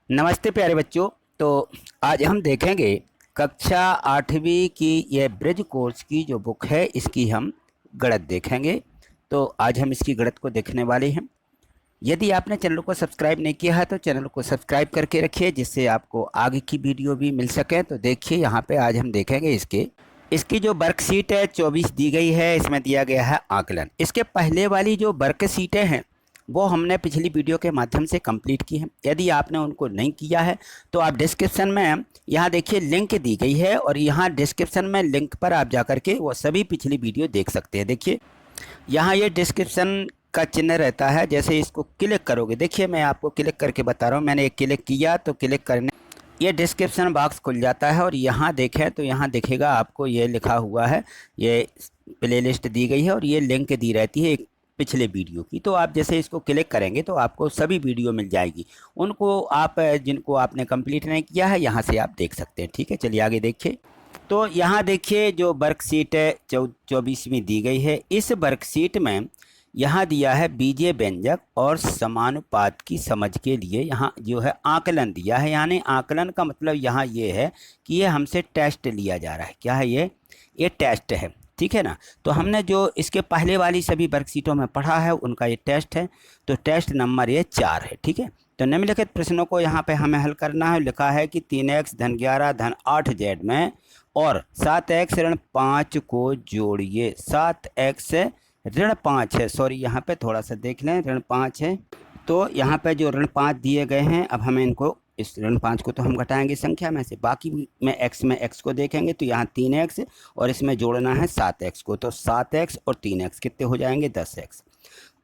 नमस्ते प्यारे बच्चों। तो आज हम देखेंगे कक्षा 8वीं की यह ब्रिज कोर्स की जो बुक है इसकी हम गणित देखेंगे। तो आज हम इसकी गणित को देखने वाले हैं। यदि आपने चैनल को सब्सक्राइब नहीं किया है तो चैनल को सब्सक्राइब करके रखिए जिससे आपको आगे की वीडियो भी मिल सके। तो देखिए यहाँ पे आज हम देखेंगे इसकी जो वर्कशीट है 24 दी गई है। इसमें दिया गया है आकलन। इसके पहले वाली जो वर्कशीटें हैं वो हमने पिछली वीडियो के माध्यम से कंप्लीट की है। यदि आपने उनको नहीं किया है तो आप डिस्क्रिप्शन में यहाँ देखिए लिंक दी गई है और यहाँ डिस्क्रिप्शन में लिंक पर आप जाकर के वो सभी पिछली वीडियो देख सकते हैं। देखिए यहाँ ये डिस्क्रिप्शन का चिन्ह रहता है, जैसे इसको क्लिक करोगे, देखिए मैं आपको क्लिक करके बता रहा हूँ। मैंने एक क्लिक किया तो क्लिक करने ये डिस्क्रिप्शन बॉक्स खुल जाता है और यहाँ देखें तो यहाँ दिखेगा आपको ये लिखा हुआ है, ये प्लेलिस्ट दी गई है और ये लिंक दी रहती है एक पिछले वीडियो की। तो आप जैसे इसको क्लिक करेंगे तो आपको सभी वीडियो मिल जाएगी। उनको आप जिनको आपने कंप्लीट नहीं किया है यहाँ से आप देख सकते हैं। ठीक है, चलिए आगे देखिए। तो यहाँ देखिए जो वर्कशीट है 24वीं दी गई है। इस वर्कशीट में यहाँ दिया है बीजीय व्यंजक और समानुपात की समझ के लिए यहाँ जो है आकलन दिया है। यानी आकलन का मतलब यहाँ ये है कि ये हमसे टेस्ट लिया जा रहा है। क्या है ये टेस्ट है। ठीक है ना। तो हमने जो इसके पहले वाली सभी वर्कशीटों में पढ़ा है उनका ये टेस्ट है। तो टेस्ट नंबर ये 4 है। ठीक है। तो निम्नलिखित प्रश्नों को यहाँ पे हमें हल करना है। लिखा है कि 3x धन 11 धन 8z में और 7x ऋण 5 को जोड़िए। 7x ऋण 5 है, सॉरी यहाँ पे थोड़ा सा देख लें, ऋण 5 है। तो यहाँ पे जो ऋण 5 दिए गए हैं, अब हमें इनको इस ऋण 5 को तो हम घटाएंगे संख्या में से, बाकी में x को देखेंगे तो यहाँ 3x और इसमें जोड़ना है 7x को। तो 7x और 3x कितने हो जाएंगे 10x।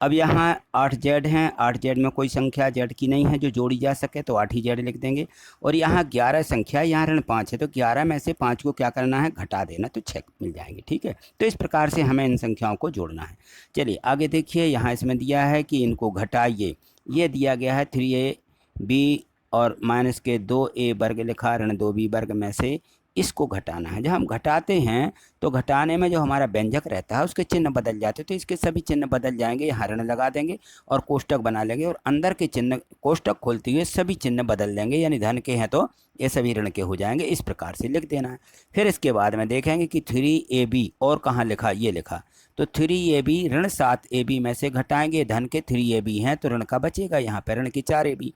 अब यहाँ 8z हैं, 8z में कोई संख्या z की नहीं है जो जोड़ी जा सके तो 8 ही z लिख देंगे। और यहाँ 11 संख्या, यहाँ ऋण 5 है तो 11 में से 5 को क्या करना है घटा देना, तो 6 मिल जाएंगे। ठीक है। तो इस प्रकार से हमें इन संख्याओं को जोड़ना है। चलिए आगे देखिए। यहाँ इसमें दिया है कि इनको घटाइए। ये दिया गया है 3ab और माइनस के 2a वर्ग लिखा, ऋण 2b वर्ग में से इसको घटाना है। जब हम घटाते हैं तो घटाने में जो हमारा व्यंजक रहता है उसके चिन्ह बदल जाते हैं। तो इसके सभी चिन्ह बदल जाएंगे। यहाँ ऋण लगा देंगे और कोष्टक बना लेंगे और अंदर के चिन्ह कोष्टक खोलते हुए सभी चिन्ह बदल देंगे। यानी धन के हैं तो ये सभी ऋण के हो जाएंगे। इस प्रकार से लिख देना है। फिर इसके बाद में देखेंगे कि 3ab और कहाँ लिखा, ये लिखा। तो 3ab ऋण 7ab में से घटाएंगे। धन के 3ab हैं तो ऋण का बचेगा, यहाँ पर ऋण की 4ab।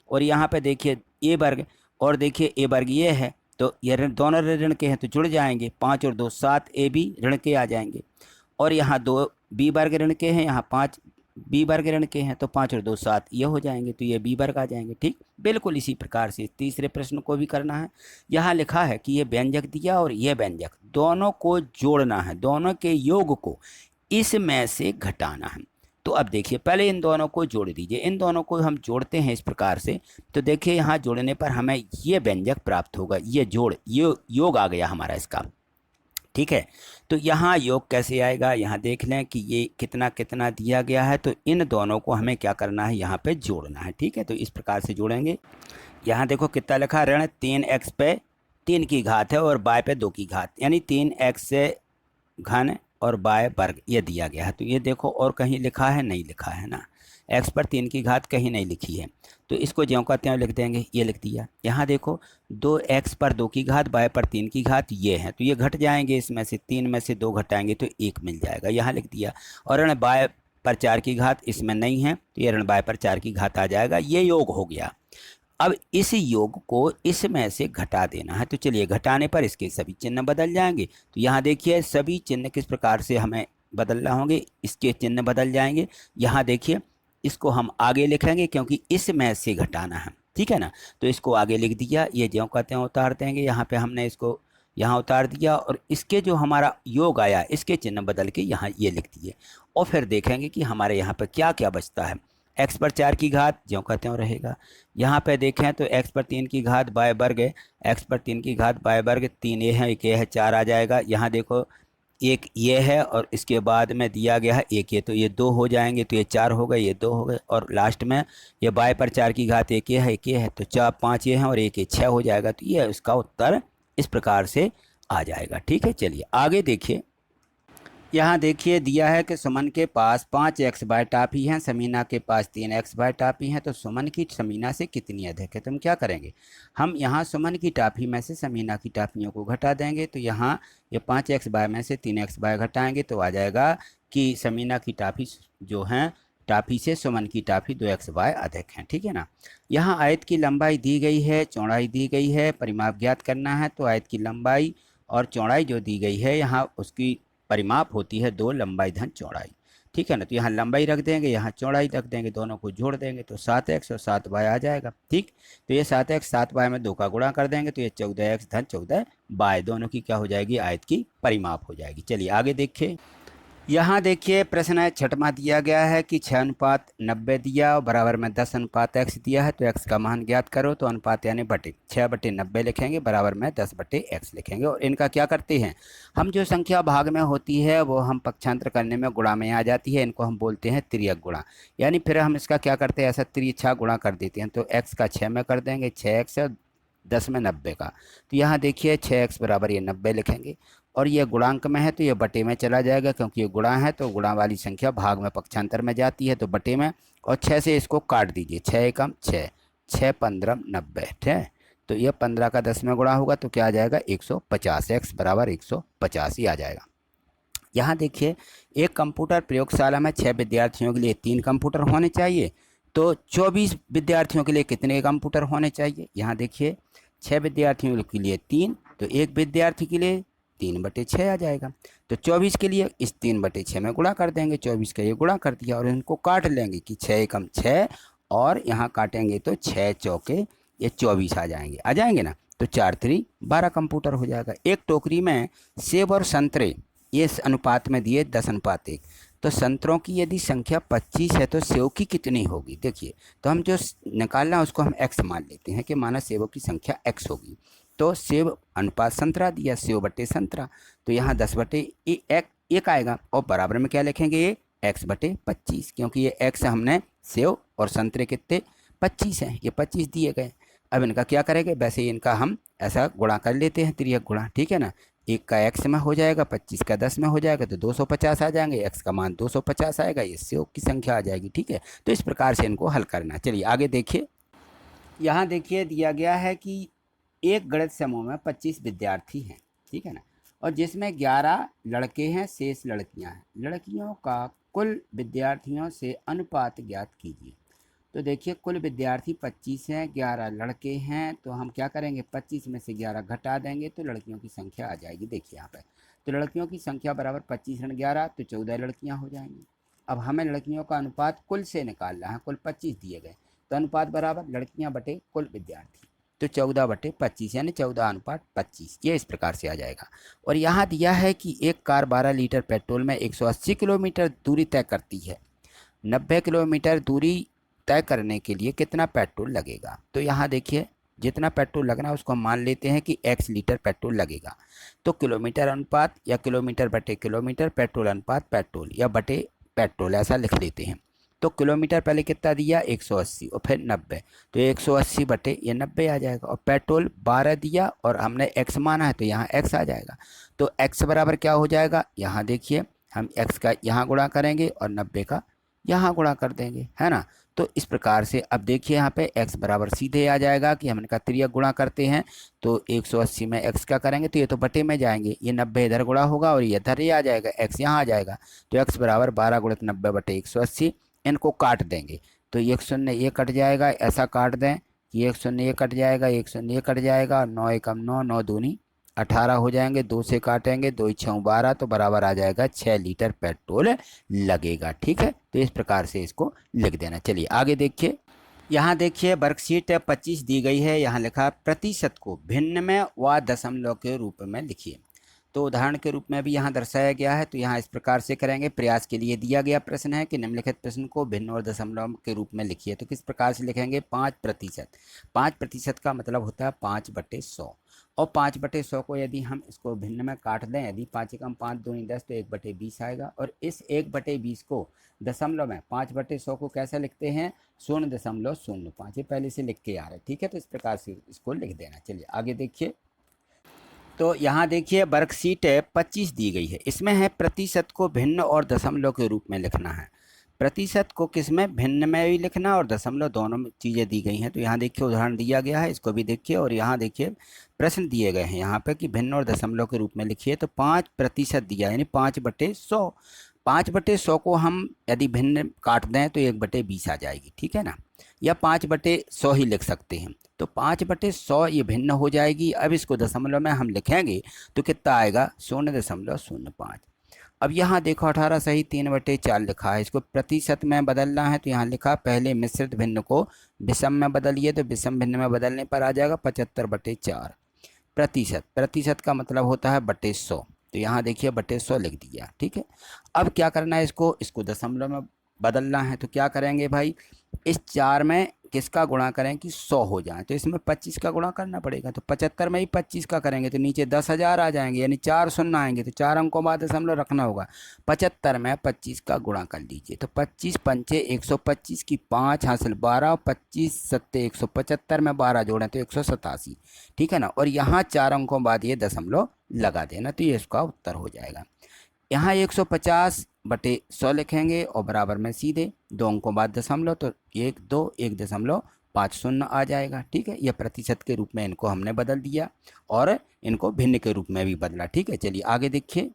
और यहाँ पे देखिए ए वर्ग और देखिए ए वर्ग ये है तो ये ऋण दोनों ऋण के हैं तो जुड़ जाएंगे। 5 और 2 7ab ऋण के आ जाएंगे। और यहाँ 2 बी वर्ग ऋण के हैं, यहाँ 5 बी वर्ग ऋण के हैं तो 5 और 2 7 ये हो जाएंगे तो ये बी वर्ग आ जाएंगे। ठीक, बिल्कुल इसी प्रकार से तीसरे प्रश्न को भी करना है। यहाँ लिखा है कि ये व्यंजक दिया और ये व्यंजक दोनों को जोड़ना है, दोनों के योग को इसमें से घटाना है। तो अब देखिए पहले इन दोनों को जोड़ दीजिए। इन दोनों को हम जोड़ते हैं इस प्रकार से। तो देखिए यहाँ जोड़ने पर हमें ये व्यंजक प्राप्त होगा। ये जोड़ ये योग आ गया हमारा इसका। ठीक है। तो यहाँ योग कैसे आएगा, यहाँ देख लें कि ये कितना कितना दिया गया है। तो इन दोनों को हमें क्या करना है, यहाँ पे जोड़ना है। ठीक है। तो इस प्रकार से जोड़ेंगे। यहाँ देखो कितना लिखा, ऋण 3x पे 3 की घात है और y पे 2 की घात, यानी 3x से घन और बाय वर्ग ये दिया गया है। तो ये देखो और कहीं लिखा है, नहीं लिखा है ना, x पर 3 की घात कहीं नहीं लिखी है। तो इसको ज्यों का त्यों लिख देंगे, ये लिख दिया। यहाँ देखो 2x पर 2 की घात y पर 3 की घात ये है तो ये घट जाएंगे। इसमें से 3 में से 2 घटाएंगे तो 1 मिल जाएगा, यहाँ लिख दिया। और ऋण y पर 4 की घात इसमें नहीं है तो ये ऋण y पर 4 की घात आ जाएगा। ये योग हो गया। अब इस योग को इसमें से घटा देना है। तो चलिए घटाने पर इसके सभी चिन्ह बदल जाएंगे। तो यहाँ देखिए सभी चिन्ह किस प्रकार से हमें बदलना होंगे, इसके चिन्ह बदल जाएंगे। यहाँ देखिए इसको हम आगे लिखेंगे क्योंकि इसमें से घटाना है। ठीक है ना। तो इसको आगे लिख दिया, ये ज्यों का त्यों उतार देंगे। यहाँ पे हमने इसको यहाँ उतार दिया और इसके जो हमारा योग आया इसके चिन्ह बदल के यहाँ ये लिख दिए। और फिर देखेंगे कि हमारे यहाँ पर क्या क्या बचता है। x पर 4 की घात ज्यों का त्यों रहेगा। यहाँ पे देखें तो x पर 3 की घात y वर्ग है, x पर 3 की घात y वर्ग, 3 ये है 1 ये है 4 आ जाएगा। यहाँ देखो एक ये है और इसके बाद में दिया गया है एक ये, तो ये 2 हो जाएंगे तो ये 4 हो गए, ये 2 हो गए। और लास्ट में ये y पर 4 की घात 1 ये है 1 ये है तो 4 5 ये हैं और 1 ये 6 हो जाएगा। तो ये इसका उत्तर इस प्रकार से आ जाएगा। ठीक है। चलिए आगे देखिए। यहाँ देखिए दिया है कि सुमन के पास 5 बाय टाफी हैं, समीना के पास 3 बाय टाफी हैं, तो सुमन की समीना से कितनी अधिक है। तो हम क्या करेंगे, हम यहाँ सुमन की टाफी में से समीना की टाफियों को घटा देंगे। तो यहाँ ये 5 बाय में से 3 बाय घटाएंगे तो आ जाएगा कि समीना की टाफी जो हैं टाफी से सुमन की टाफी 2 बाय अधिक हैं। ठीक है ना। यहाँ आयत की लंबाई दी गई है, चौड़ाई दी गई है, परिमाप ज्ञात करना है। तो आयत की लंबाई और चौड़ाई जो दी गई है यहाँ उसकी परिमाप होती है 2 लंबाई धन चौड़ाई। ठीक है ना। तो यहाँ लंबाई रख देंगे, यहाँ चौड़ाई रख देंगे, दोनों को जोड़ देंगे तो 7x और 7y आ जाएगा। ठीक। तो ये 7x 7y में 2 का गुणा कर देंगे तो ये 14x धन 14y दोनों की क्या हो जाएगी, आयत की परिमाप हो जाएगी। चलिए आगे देखिए। यहाँ देखिए प्रश्न है छठवां दिया गया है कि 6:90 दिया और बराबर में 10:x दिया है। तो x का मान ज्ञात करो। तो अनुपात यानी बटे 6/90 लिखेंगे, बराबर में 10/x लिखेंगे। और इनका क्या करते हैं हम, जो संख्या भाग में होती है वो हम पक्षांतर करने में गुणा में आ जाती है, इनको हम बोलते हैं तिर्यक गुणा। यानी फिर हम इसका क्या करते हैं, ऐसा तिरछा गुणा कर देते हैं। तो x का 6 में कर देंगे, 6x और 10 में 90 का। तो यहाँ देखिए 6x बराबर ये 90 लिखेंगे और ये गुणांक में है तो ये बटे में चला जाएगा, क्योंकि ये गुणा है तो गुणा वाली संख्या भाग में पक्षांतर में जाती है तो बटे में। और 6 से इसको काट दीजिए, 6 एकम 6, 6 15 90। ठीक है। तो ये 15 का 10 में गुणा होगा तो क्या आ जाएगा 150, x बराबर 150 ही आ जाएगा। यहाँ देखिए एक कंप्यूटर प्रयोगशाला में 6 विद्यार्थियों के लिए 3 कंप्यूटर होने चाहिए। तो 24 विद्यार्थियों के लिए कितने कंप्यूटर होने चाहिए। यहाँ देखिए 6 विद्यार्थियों के लिए 3, तो एक विद्यार्थी के लिए 3/6 आ जाएगा। तो 24 के लिए इस 3/6 में गुणा कर देंगे, 24 का ये गुणा कर दिया और इनको काट लेंगे कि 6 एकम 6 और यहाँ काटेंगे तो 6 चौके ये 24 आ जाएंगे ना। तो 4 3 12 कंप्यूटर हो जाएगा। एक टोकरी में सेब और संतरे ये इस अनुपात में दिए 10:1। तो संतरों की यदि संख्या 25 है तो सेब की कितनी होगी। देखिए तो हम जो निकालना है उसको हम x मान लेते हैं कि माना सेबों की संख्या x होगी। तो सेब अनुपात संतरा दिया, सेब बटे संतरा। तो यहाँ 10/1 आएगा और बराबर में क्या लिखेंगे, ये x/25, क्योंकि ये x हमने सेब और संतरे कितने 25 हैं, ये 25 दिए गए। अब इनका क्या करेंगे, वैसे इनका हम ऐसा गुणा कर लेते हैं, तिर्यक गुणा। ठीक है ना। 1 का x में हो जाएगा, 25 का 10 में हो जाएगा तो 250 आ जाएंगे, x का मान 250 आएगा, ये सेब की संख्या आ जाएगी। ठीक है। तो इस प्रकार से इनको हल करना। चलिए आगे देखिए। यहाँ देखिए दिया गया है कि एक गणित समूह में 25 विद्यार्थी हैं। ठीक है ना। और जिसमें 11 लड़के हैं, शेष लड़कियां हैं। लड़कियों का कुल विद्यार्थियों से अनुपात ज्ञात कीजिए। तो देखिए कुल विद्यार्थी 25 हैं, 11 लड़के हैं। तो हम क्या करेंगे, 25 में से 11 घटा देंगे तो लड़कियों की संख्या आ जाएगी। देखिए यहाँ पे तो लड़कियों की संख्या बराबर 25 × 11 तो 14 लड़कियाँ हो जाएंगी। अब हमें लड़कियों का अनुपात कुल से निकालना है, कुल 25 दिए गए तो अनुपात बराबर लड़कियां बटे कुल विद्यार्थी। तो 14/25 यानी 14:25, ये इस प्रकार से आ जाएगा। और यहाँ दिया है कि एक कार 12 लीटर पेट्रोल में 180 किलोमीटर दूरी तय करती है। 90 किलोमीटर दूरी तय करने के लिए कितना पेट्रोल लगेगा। तो यहाँ देखिए जितना पेट्रोल लगना है उसको हम मान लेते हैं कि x लीटर पेट्रोल लगेगा। तो किलोमीटर अनुपात या किलोमीटर बटे किलोमीटर, पेट्रोल अनुपात पेट्रोल या बटे पेट्रोल, ऐसा लिख लेते हैं। तो किलोमीटर पहले कितना दिया 180 और फिर 90, तो 180 बटे ये 90 आ जाएगा। और पेट्रोल 12 दिया और हमने x माना है तो यहाँ x आ जाएगा। तो x बराबर क्या हो जाएगा, यहाँ देखिए हम x का यहाँ गुणा करेंगे और 90 का यहाँ गुणा कर देंगे, है ना। तो इस प्रकार से अब देखिए यहाँ पे x बराबर सीधे आ जाएगा कि हमने कहा तिर्यक गुणा करते हैं। तो 180 में x का करेंगे तो ये तो बटे में जाएंगे, ये 90 इधर गुणा होगा और ये इधर ही आ जाएगा, x यहाँ आ जाएगा। तो x बराबर 12 × 90/180। इनको काट देंगे तो 1 0 ये कट जाएगा, ऐसा काट दें कि 1 0 ये कट जाएगा, 1 0 ये कट जाएगा और 9 एकम 9, 9 दूनी 18 हो जाएंगे। 2 से काटेंगे, 2 6 12 तो बराबर आ जाएगा 6 लीटर पेट्रोल लगेगा। ठीक है। तो इस प्रकार से इसको लिख देना। चलिए आगे देखिए। यहाँ देखिए वर्कशीट 25 दी गई है, यहाँ लिखा प्रतिशत को भिन्न में व दशमलव के रूप में लिखिए। तो उदाहरण के रूप में भी यहाँ दर्शाया गया है। तो यहाँ इस प्रकार से करेंगे। प्रयास के लिए दिया गया प्रश्न है कि निम्नलिखित प्रश्न को भिन्न और दशमलव के रूप में लिखिए। तो किस प्रकार से लिखेंगे, 5%। 5% का मतलब होता है 5/100 और 5/100 को यदि हम इसको भिन्न में काट दें, यदि 5 एकम 5 दूनी 10 तो 1/20 आएगा। और इस 1/20 को दशमलव में 5/100 को कैसे लिखते हैं, 0.05, ये पहले से लिख के आ रहे हैं। ठीक है। तो इस प्रकार से इसको लिख देना। चलिए आगे देखिए। तो यहाँ देखिए वर्कशीट 25 दी गई है, इसमें है प्रतिशत को भिन्न और दशमलव के रूप में लिखना है। प्रतिशत को किस में, भिन्न में भी लिखना और दशमलव, दोनों चीज़ें दी गई हैं। तो यहाँ देखिए उदाहरण दिया गया है, इसको भी देखिए, और यहाँ देखिए प्रश्न दिए गए हैं यहाँ पे कि भिन्न और दशमलव के रूप में लिखिए। तो 5% दिया है, यानी 5/100। 5/100 को हम यदि भिन्न काट दें तो 1/20 आ जाएगी, ठीक है ना, या 5/100 ही लिख सकते हैं। तो 5/100 ये भिन्न हो जाएगी। अब इसको दशमलव में हम लिखेंगे तो कितना आएगा, 0.05। अब यहाँ देखो 18 सही 3/4 लिखा है, इसको प्रतिशत में बदलना है। तो यहाँ लिखा पहले मिश्रित भिन्न को विषम में बदलिए, तो विषम भिन्न में बदलने पर आ जाएगा 75/4 प्रतिशत। प्रतिशत का मतलब होता है बटे 100, तो यहाँ देखिए बटे 100 लिख दिया, ठीक है। अब क्या करना है, इसको दशमलव में बदलना है। तो क्या करेंगे भाई, इस 4 में किसका गुणा करें कि 100 हो जाए, तो इसमें 25 का गुणा करना पड़ेगा। तो 75 में ही 25 का करेंगे तो नीचे 10,000 आ जाएंगे, यानी 4 शून्य आएंगे, तो 4 अंकों बाद दशमलव रखना होगा। 75 में 25 का गुणा कर लीजिए, तो 25 पंचे 125 की 5 हासिल 12, 25 सत्ते 175 में 12 जोड़ें तो 187, ठीक है ना। और यहाँ 4 अंकों बाद ये दशमलव लगा देना, तो ये इसका उत्तर हो जाएगा। यहाँ 150/100 लिखेंगे और बराबर में सीधे 2 अंकों बाद दशमलव, तो 1 2 1.50 आ जाएगा, ठीक है। यह प्रतिशत के रूप में इनको हमने बदल दिया और इनको भिन्न के रूप में भी बदला, ठीक है। चलिए आगे देखिए,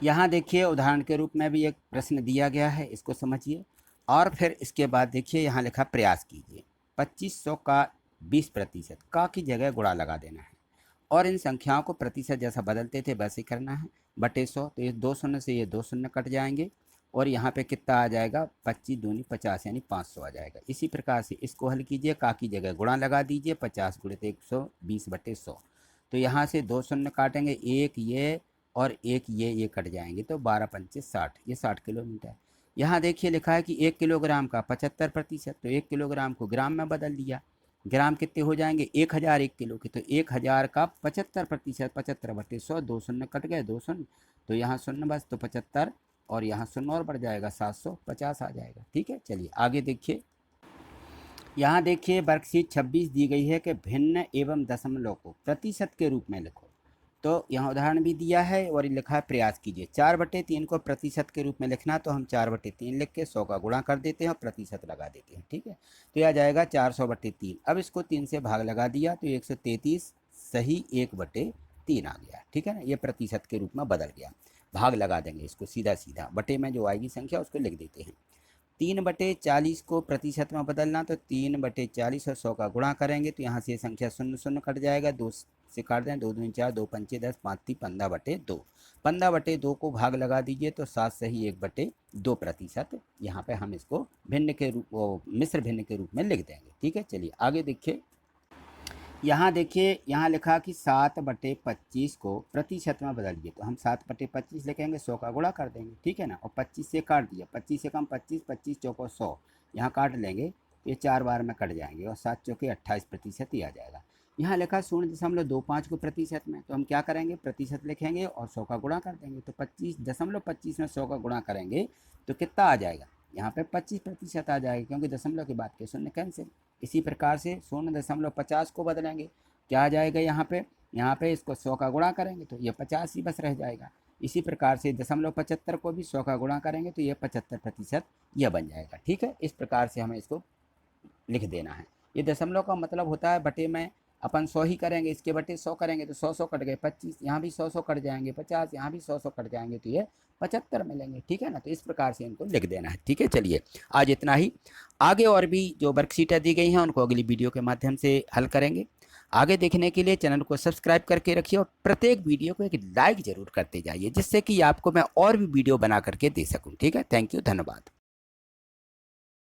यहाँ देखिए उदाहरण के रूप में भी एक प्रश्न दिया गया है, इसको समझिए। और फिर इसके बाद देखिए यहाँ लिखा प्रयास कीजिए 2500 का 20% का की जगह गुणा लगा देना है और इन संख्याओं को प्रतिशत जैसा बदलते थे वैसे ही करना है, बटे 100। तो ये 2 शून्य से ये 2 शून्य कट जाएंगे और यहाँ पे कितना आ जाएगा, 25 दूनी 50 यानी 500 आ जाएगा। इसी प्रकार से इसको हल कीजिए, का की जगह गुणा लगा दीजिए, 50 गुणित 120/100। तो यहाँ से 2 शून्य काटेंगे, एक ये और एक ये कट जाएंगे, तो 12 पंचे 60, ये 60 किलोमीटर। यहाँ देखिए लिखा है कि 1 किलोग्राम का 75%, तो 1 किलोग्राम को ग्राम में बदल दिया। ग्राम कितने हो जाएंगे, 1000 1 किलो के, तो 1000 का 75%, 75/100, 2 शून्य कट गए, 2 शून्य, तो यहाँ शून्य बस, तो 75 और यहाँ शून्य और बढ़ जाएगा, 750 आ जाएगा, ठीक है। चलिए आगे देखिए, यहाँ देखिए वर्कशीट 26 दी गई है कि भिन्न एवं दशमलव को प्रतिशत के रूप में लिखो। तो यहाँ उदाहरण भी दिया है और लिखा है प्रयास कीजिए। 4/3 को प्रतिशत के रूप में लिखना, तो हम 4/3 लिख के 100 का गुणा कर देते हैं और प्रतिशत लगा देते हैं, ठीक है। तो यह आ जाएगा 400/3। अब इसको 3 से भाग लगा दिया तो 133 सही 1/3 आ गया, ठीक है ना। ये प्रतिशत के रूप में बदल गया, भाग लगा देंगे इसको सीधा सीधा, बटे में जो आएगी संख्या उसको लिख देते हैं। 3/40 को प्रतिशत में बदलना, तो 3/40 और 100 का गुणा करेंगे तो यहाँ से संख्या 0 0 कट जाएगा, 2 से काट दें, 2 दूनी 4, 2 पंचे 10, 5 ती 15/2। 15/2 को भाग लगा दीजिए तो 7 सही 1/2%। यहाँ पे हम इसको भिन्न के रूप, मिश्र भिन्न के रूप में लिख देंगे, ठीक है। चलिए आगे देखिए, यहाँ देखिए यहाँ लिखा कि 7/25 को प्रतिशत में बदलिए, तो हम 7/25 लिखेंगे, 100 का गुणा कर देंगे, ठीक है ना। और 25 से काट दिया, 25 से कम 25, 25 चौको 100, यहाँ काट लेंगे तो ये 4 बार में कट जाएंगे और 7 चौके 28% ही आ जाएगा। यहाँ लिखा 0.25 को प्रतिशत में, तो हम क्या करेंगे, प्रतिशत लिखेंगे और 100 का गुणा कर देंगे। तो 25.25 में 100 का गुणा करेंगे तो कितना आ जाएगा, यहाँ पे 25% आ जाएगा, क्योंकि दशमलव के बाद के शून्य कैंसिल। इसी प्रकार से 0.50 को बदलेंगे, क्या आ जाएगा, यहाँ पे इसको 100 का गुणा करेंगे तो ये 50 ही बस रह जाएगा। इसी प्रकार से 0.75 को भी 100 का गुणा करेंगे तो ये 75% यह बन जाएगा, ठीक है। इस प्रकार से हमें इसको लिख देना है। ये दशमलव का मतलब होता है बटे में अपन 100 ही करेंगे, इसके बटे 100 करेंगे तो 100 कट गए, 25 यहाँ भी 100 कट जाएंगे, 50 यहाँ भी 100 कट जाएंगे, तो ये 75 मिलेंगे, ठीक है ना। तो इस प्रकार से इनको लिख देना है, ठीक है। चलिए आज इतना ही, आगे और भी जो वर्कशीटें दी गई हैं उनको अगली वीडियो के माध्यम से हल करेंगे। आगे देखने के लिए चैनल को सब्सक्राइब करके रखिए और प्रत्येक वीडियो को एक लाइक जरूर करते जाइए, जिससे कि आपको मैं और भी वीडियो बना करके दे सकूँ, ठीक है। थैंक यू, धन्यवाद।